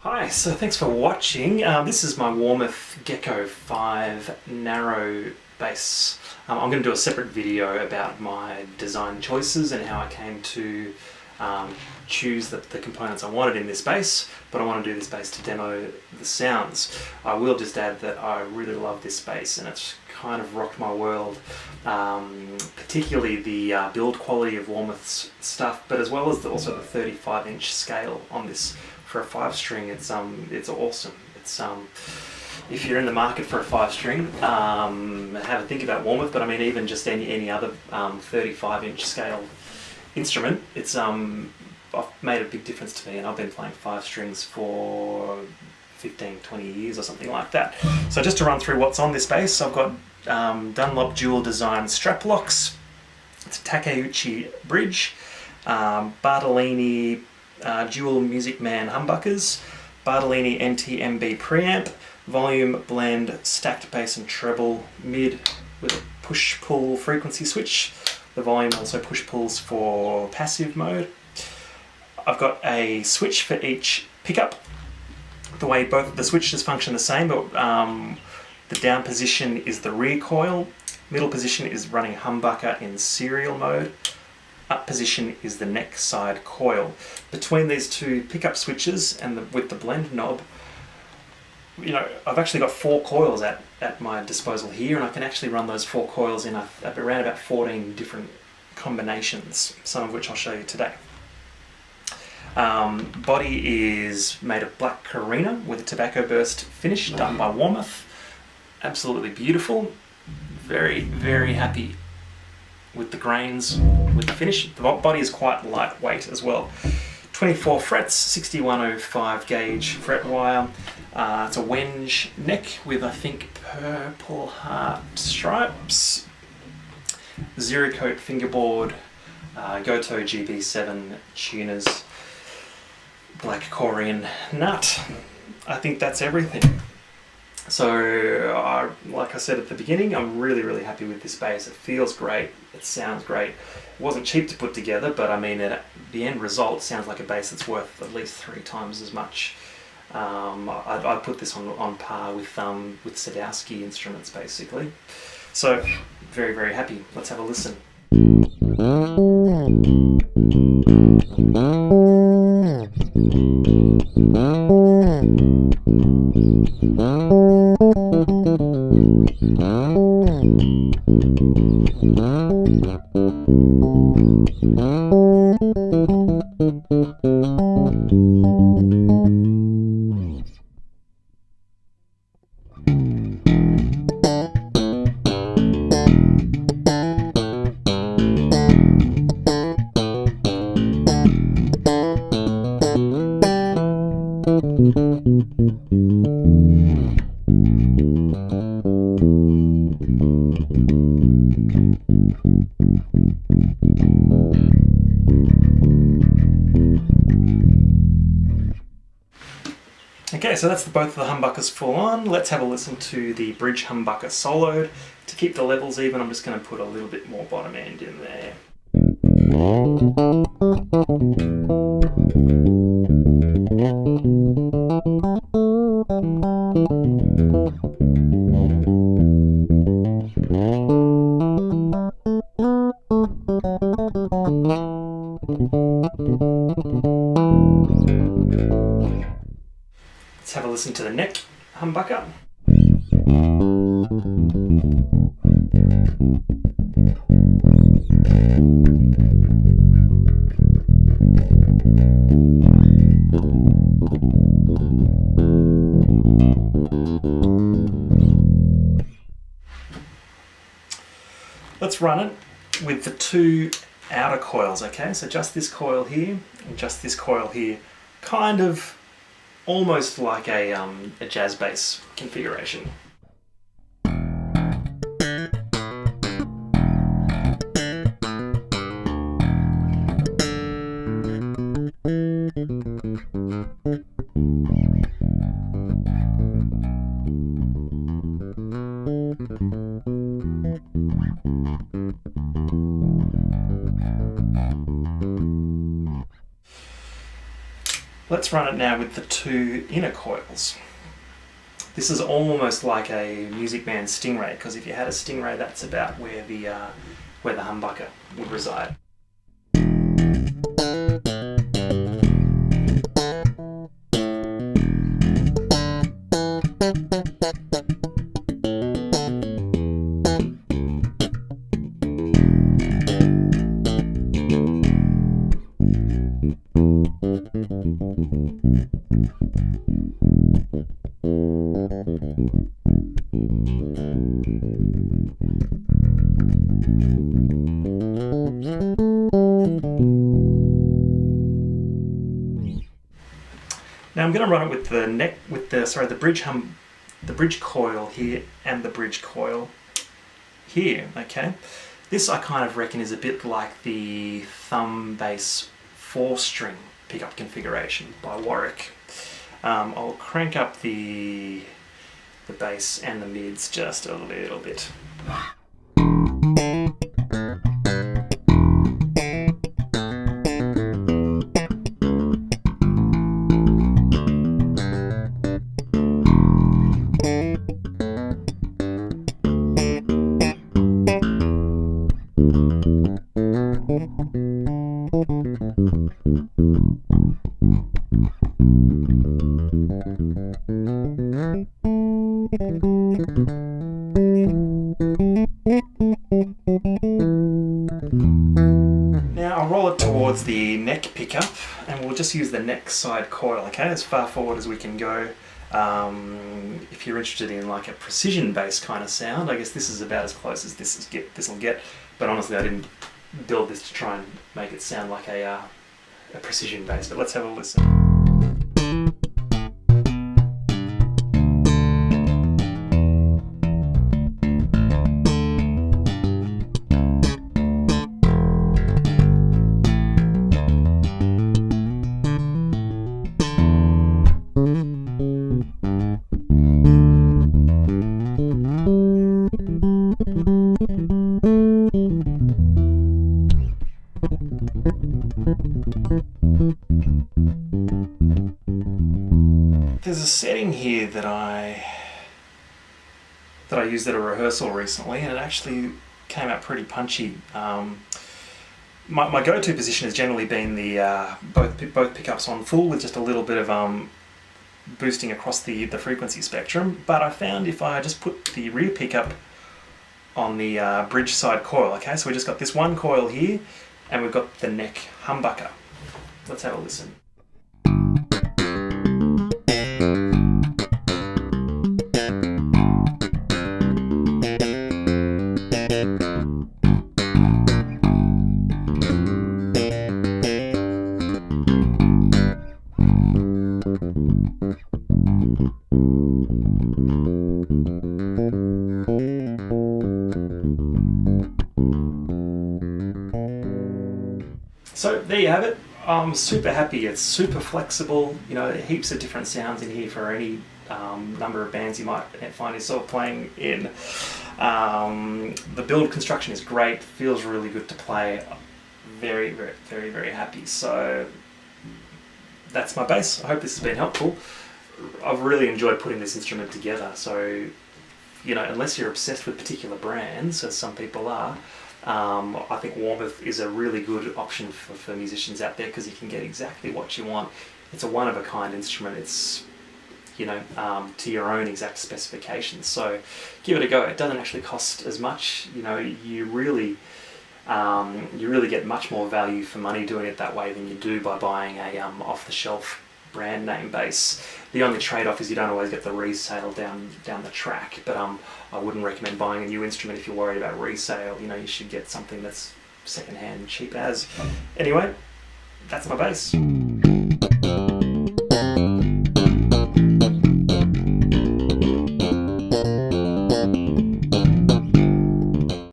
Hi, so thanks for watching. This is my Warmoth Gecko 5 narrow bass. I'm going to do a separate video about my design choices and how I came to choose the components I wanted in this bass, but I want to do this bass to demo the sounds. I will just add that I really love this bass and it's kind of rocked my world, particularly the build quality of Warmoth's stuff, but as well as also the 35-inch scale on this. For a 5-string, it's awesome. It's if you're in the market for a 5-string, have a think about Warmoth. But I mean, even just any other 35-inch scale instrument, it's made a big difference to me. And I've been playing 5 strings for 15, 20 years or something like that. So just to run through what's on this bass, I've got Dunlop dual design strap locks. It's a Takeuchi bridge, Bartolini dual Music Man humbuckers, Bartolini NTMB preamp, volume blend, stacked bass and treble, mid with a push-pull frequency switch. The volume also push-pulls for passive mode. I've got a switch for each pickup. The way both the switches function the same, but the down position is the rear coil, middle position is running humbucker in serial mode, up position is the neck side coil. Between these two pickup switches and with the blend knob, you know, I've actually got 4 coils at my disposal here, and I can actually run those 4 coils in around about 14 different combinations, some of which I'll show you today. Body is made of black korina with a tobacco burst finish done by Warmoth. Absolutely beautiful. Very, very happy with the grains, with the finish. The body is quite lightweight as well. 24 frets, 6105 gauge fret wire. It's a wenge neck with, I think, purple heart stripes. Ziricote fingerboard, Goto GB7 tuners, black Korean nut. I think that's everything. So, like I said at the beginning, I'm really happy with this bass. It feels great, it sounds great. It wasn't cheap to put together, but I mean, the end result sounds like a bass that's worth at least 3 times as much. I'd put this on par with Sadowski instruments, basically. So, very happy. Let's have a listen. Okay, so that's both of the humbuckers full on. Let's have a listen to the bridge humbucker soloed. To keep the levels even, I'm just going to put a little bit more bottom end in there. Let's have a listen to the neck humbucker. Let's run it with the 2 outer coils, okay? So just this coil here and just this coil here, kind of almost like a jazz bass configuration. let's run it now with the two inner coils. This is almost like a Music Man Stingray, because if you had a Stingray, that's about where the humbucker would reside. Now I'm going to run it with the bridge coil here and the bridge coil here. Okay, this I kind of reckon is a bit like the thumb bass 4-string pickup configuration by Warwick. I'll crank up the bass and the mids just a little bit. Now I'll roll it towards the neck pickup and we'll just use the neck side coil, okay, as far forward as we can go. If you're interested in like a precision bass kind of sound, I guess this is about as close as this will get, but honestly I didn't build this to try and make it sound like a precision bass, but let's have a listen. There's a setting here that I used at a rehearsal recently, and it actually came out pretty punchy. My go-to position has generally been the both pickups on full with just a little bit of boosting across the frequency spectrum. But I found if I just put the rear pickup on the bridge side coil, okay, so we just got this one coil here, and we've got the neck humbucker. Let's have a listen. So there you have it. I'm super happy. It's super flexible. You know, heaps of different sounds in here for any number of bands you might find yourself playing in. The build construction is great. Feels really good to play. Very, very, very, very happy. So that's my bass. I hope this has been helpful. I've really enjoyed putting this instrument together. So, you know, unless you're obsessed with particular brands, as some people are, I think Warmoth is a really good option for musicians out there because you can get exactly what you want. It's a one-of-a-kind instrument. It's, you know, to your own exact specifications. So give it a go. It doesn't actually cost as much. You know, you really get much more value for money doing it that way than you do by buying a off-the-shelf brand name bass. The only trade-off is you don't always get the resale down the track, but I wouldn't recommend buying a new instrument if you're worried about resale. You know, you should get something that's secondhand, cheap as. Anyway, that's my bass.